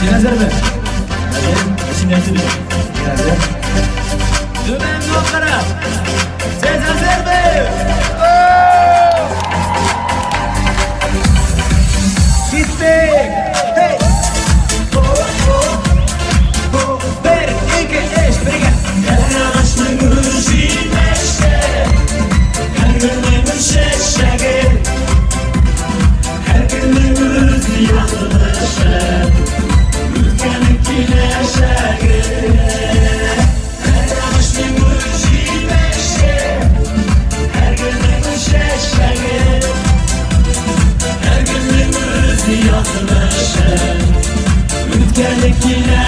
Sen hazır mı? Hadi, şimdi hazır mı? Hazır. Dümen noklara. Sen hazır mı? Gitmek. Hey. Bir, iki, üç, birlikte. Yaraşmamız iyileşe, kalbimiz şeşege, kalbimiz yanılışe, ülkenin kileşege. Yaraşmamız iyileşe, kalbimiz şeşege, kalbimiz yanılışe, ülkenin kileşege.